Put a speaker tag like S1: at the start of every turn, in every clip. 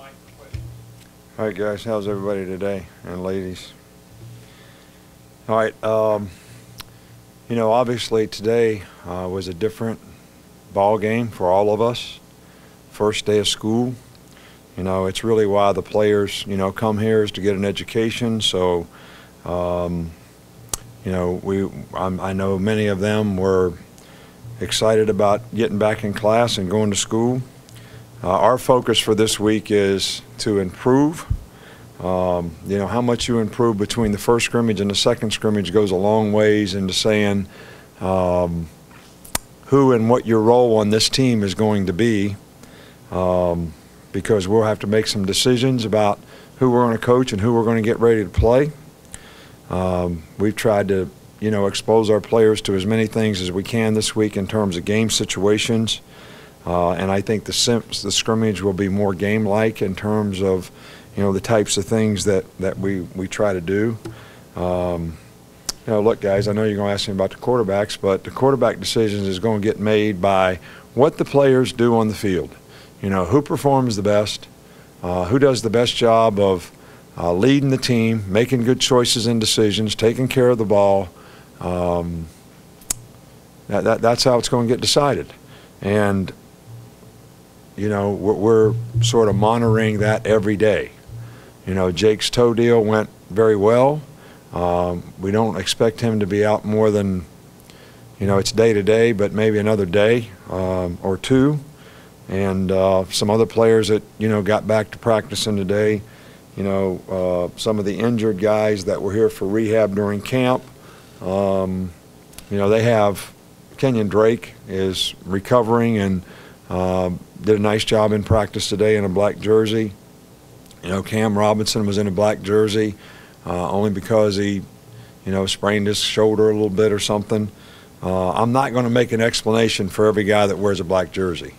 S1: All right, guys, how's everybody today, and ladies? All right, you know, obviously today was a different ball game for all of us. First day of school. You know, it's really why the players, you know, come here is to get an education. So, you know, I know many of them were excited about getting back in class and going to school. Our focus for this week is to improve. You know, how much you improve between the first scrimmage and the second scrimmage goes a long ways into saying who and what your role on this team is going to be, because we'll have to make some decisions about who we're going to coach and who we're going to get ready to play. We've tried to, you know, expose our players to as many things as we can this week in terms of game situations. And I think the scrimmage will be more game-like in terms of, you know, the types of things that we try to do. You know, look, guys, I know you're going to ask me about the quarterbacks, but the quarterback decisions is going to get made by what the players do on the field. You know, who performs the best, who does the best job of leading the team, making good choices and decisions, taking care of the ball. That's how it's going to get decided. And you know, we're sort of monitoring that every day. You know, Jake's toe deal went very well. We don't expect him to be out more than, you know, it's day to day, but maybe another day or two. And some other players that, you know, got back to practicing today, you know, some of the injured guys that were here for rehab during camp, you know, they have Kenyon Drake is recovering and did a nice job in practice today in a black jersey. You know, Cam Robinson was in a black jersey only because he, you know, sprained his shoulder a little bit or something. I'm not going to make an explanation for every guy that wears a black jersey.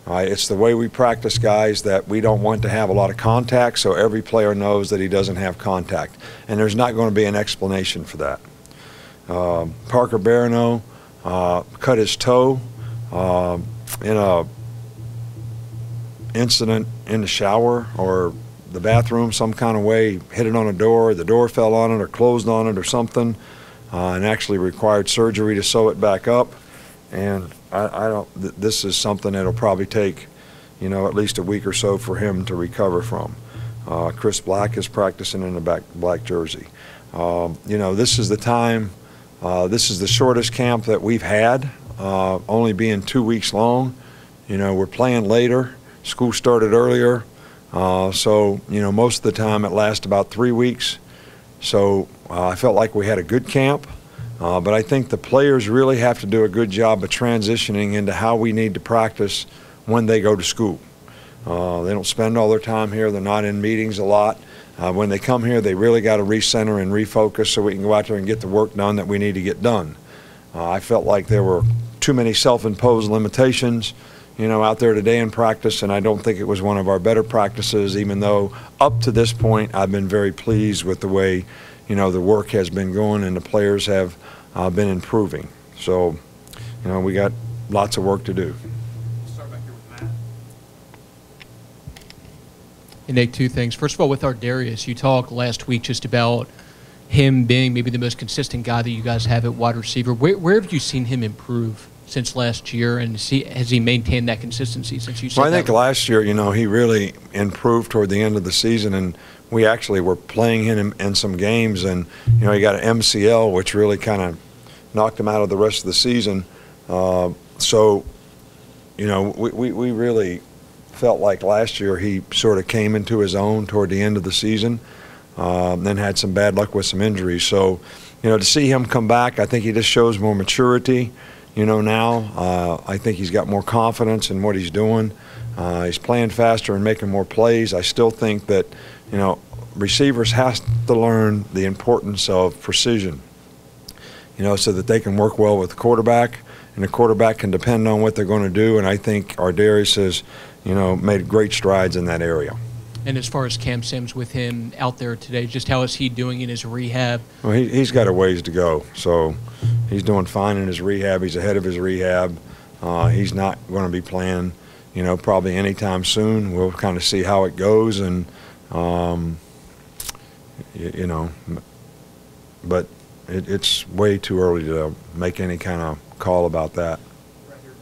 S1: It's the way we practice guys that we don't want to have a lot of contact, so every player knows that he doesn't have contact. And there's not going to be an explanation for that. Parker Barano cut his toe in a incident in the shower or the bathroom some kind of way, hit it on a door, the door fell on it or closed on it or something, and actually required surgery to sew it back up. And this is something that'll probably take, you know, at least a week or so for him to recover from. Chris Black is practicing in a black jersey. You know, this is the time, this is the shortest camp that we've had, only being 2 weeks long. You know, we're playing later. School started earlier. So, you know, most of the time it lasts about 3 weeks. So I felt like we had a good camp. But I think the players really have to do a good job of transitioning into how we need to practice when they go to school. They don't spend all their time here. They're not in meetings a lot. When they come here, they really got to recenter and refocus so we can go out there and get the work done that we need to get done. I felt like there were too many self-imposed limitations, you know, out there today in practice, and I don't think it was one of our better practices, even though up to this point I've been very pleased with the way, you know, the work has been going and the players have been improving. So, you know, we got lots of work to do.
S2: We'll start back here with Matt.
S3: And Nick, two things. First of all, with our Darius, you talked last week just about him being maybe the most consistent guy that you guys have at wide receiver. Where have you seen him improve since last year, and has he maintained that consistency since you said
S1: Well, I think last year, you know, he really improved toward the end of the season, and we actually were playing him in some games, and, you know, he got an MCL, which really kind of knocked him out of the rest of the season. So, you know, we really felt like last year he sort of came into his own toward the end of the season, then had some bad luck with some injuries. So, you know, to see him come back, I think he just shows more maturity. You know, now I think he's got more confidence in what he's doing. He's playing faster and making more plays. I still think that, you know, receivers have to learn the importance of precision, you know, so that they can work well with the quarterback, and the quarterback can depend on what they're going to do. And I think our Darius has, you know, made great strides in that area.
S3: And as far as Cam Sims with him out there today, just how is he doing in his rehab?
S1: Well, he's got a ways to go. So he's doing fine in his rehab. He's ahead of his rehab. He's not going to be playing, probably anytime soon. We'll kind of see how it goes, and but it's way too early to make any kind of call about that.
S2: Right here,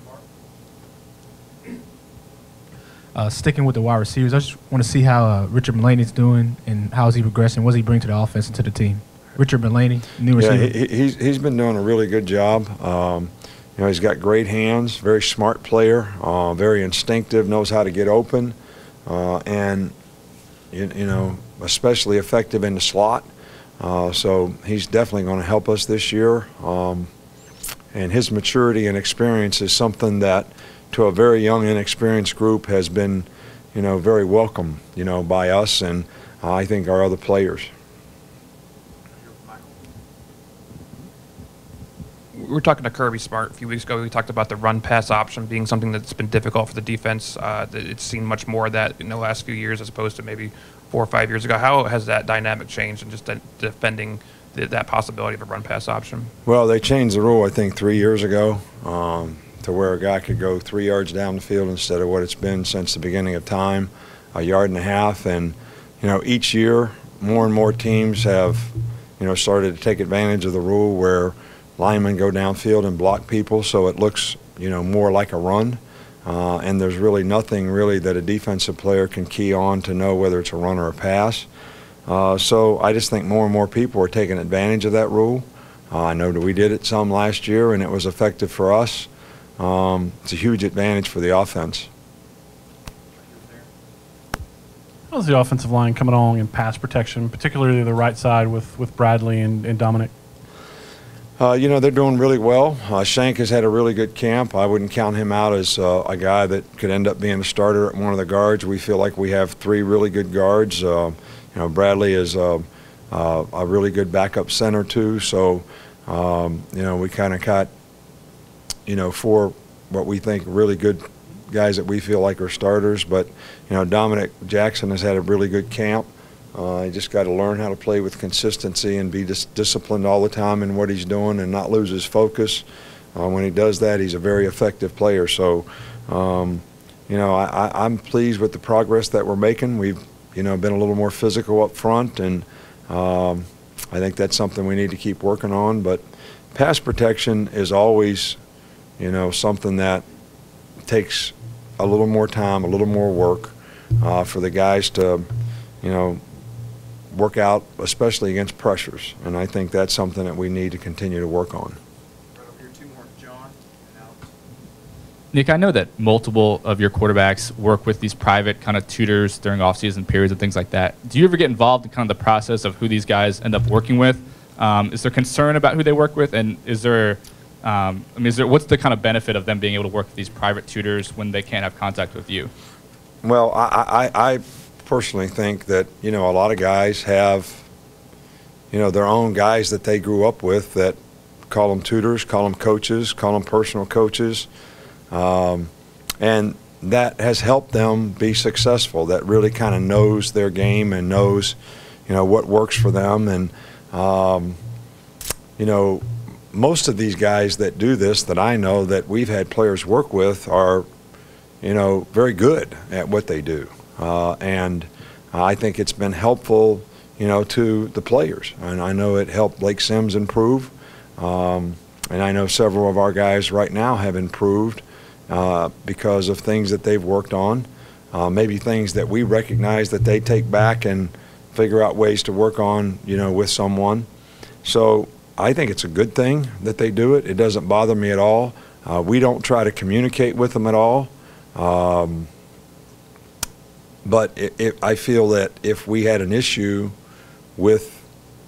S2: Mark.
S4: Sticking with the wide receivers, I just want to see how Richard Mullaney's doing and how is he progressing. What does he bring to the offense and to the team? Richard Mullaney, new receiver.
S1: Yeah, he's been doing a really good job. He's got great hands, very smart player, very instinctive, knows how to get open, and especially effective in the slot. So he's definitely going to help us this year. And his maturity and experience is something that, to a very young, inexperienced group, has been, very welcome, by us and I think our other players.
S2: We were talking to Kirby Smart a few weeks ago. We talked about the run-pass option being something that's been difficult for the defense. It's seen much more of that in the last few years as opposed to maybe 4 or 5 years ago. How has that dynamic changed in just defending that possibility of a run-pass option?
S1: Well, they changed the rule, I think, 3 years ago to where a guy could go 3 yards down the field instead of what it's been since the beginning of time, 1.5 yards. And, each year more and more teams have, started to take advantage of the rule where linemen go downfield and block people, so it looks, more like a run. And there's really nothing really that a defensive player can key on to know whether it's a run or a pass. So I just think more and more people are taking advantage of that rule. I know that we did it some last year, and it was effective for us. It's a huge advantage for the offense.
S5: How's the offensive line coming along in pass protection, particularly the right side with Bradley and Dominic?
S1: They're doing really well. Shank has had a really good camp. I wouldn't count him out as a guy that could end up being a starter at one of the guards. We feel like we have 3 really good guards. Bradley is a really good backup center too. So, we kind of got, 4 what we think really good guys that we feel like are starters. But, Dominic Jackson has had a really good camp. He just got to learn how to play with consistency and be disciplined all the time in what he's doing and not lose his focus. When he does that, he's a very effective player. So, I'm pleased with the progress that we're making. We've, been a little more physical up front, and I think that's something we need to keep working on. But pass protection is always, something that takes a little more time, a little more work for the guys to, work out, especially against pressures. And I think that's something that we need to continue to work on.
S2: Right over here, 2 more, John and Alex.
S6: Nick, I know that multiple of your quarterbacks work with these private kind of tutors during off-season periods and things like that. Do you ever get involved in kind of the process of who these guys end up working with? Is there concern about who they work with? And is there, what's the kind of benefit of them being able to work with these private tutors when they can't have contact with you?
S1: Well, I personally think that, a lot of guys have, their own guys that they grew up with that call them tutors, call them coaches, call them personal coaches. And that has helped them be successful, that really kind of knows their game and knows, what works for them. And, most of these guys that do this that I know that we've had players work with are, very good at what they do. And I think it's been helpful, to the players. And I know it helped Blake Sims improve. And I know several of our guys right now have improved because of things that they've worked on, maybe things that we recognize that they take back and figure out ways to work on, with someone. So I think it's a good thing that they do it. It doesn't bother me at all. We don't try to communicate with them at all. But I feel that if we had an issue with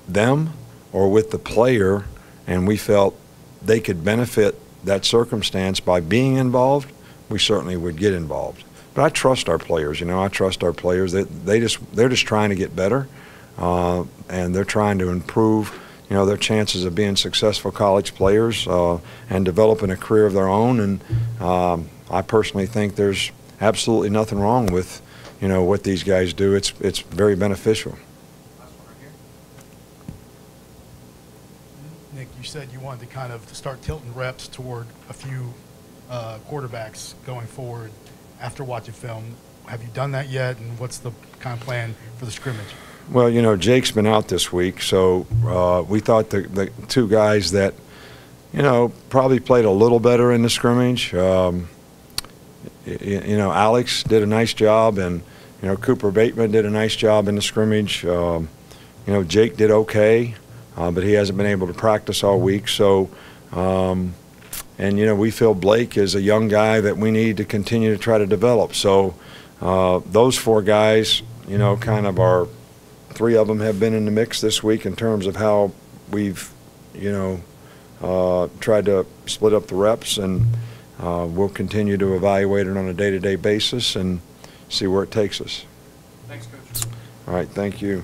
S1: them or with the player and we felt they could benefit that circumstance by being involved, we certainly would get involved. But I trust our players. I trust our players. They're just trying to get better, and they're trying to improve, their chances of being successful college players and developing a career of their own. And I personally think there's absolutely nothing wrong with, what these guys do. It's very beneficial.
S2: Last one right here.
S7: Nick, you said you wanted to kind of start tilting reps toward a few quarterbacks going forward. after watching film. Have you done that yet, and what's the kind of plan for the scrimmage?
S1: Well, you know, Jake's been out this week, so we thought the two guys that, you know, probably played a little better in the scrimmage. You know, Alex did a nice job, and, you know, Cooper Bateman did a nice job in the scrimmage. You know, Jake did okay, but he hasn't been able to practice all week. So, and, you know, we feel Blake is a young guy that we need to continue to try to develop. So those four guys, you know, kind of are, three of them have been in the mix this week in terms of how we've, you know, tried to split up the reps, and we'll continue to evaluate it on a day-to-day basis and see where it takes us.
S2: Thanks, Coach.
S1: All right, thank you.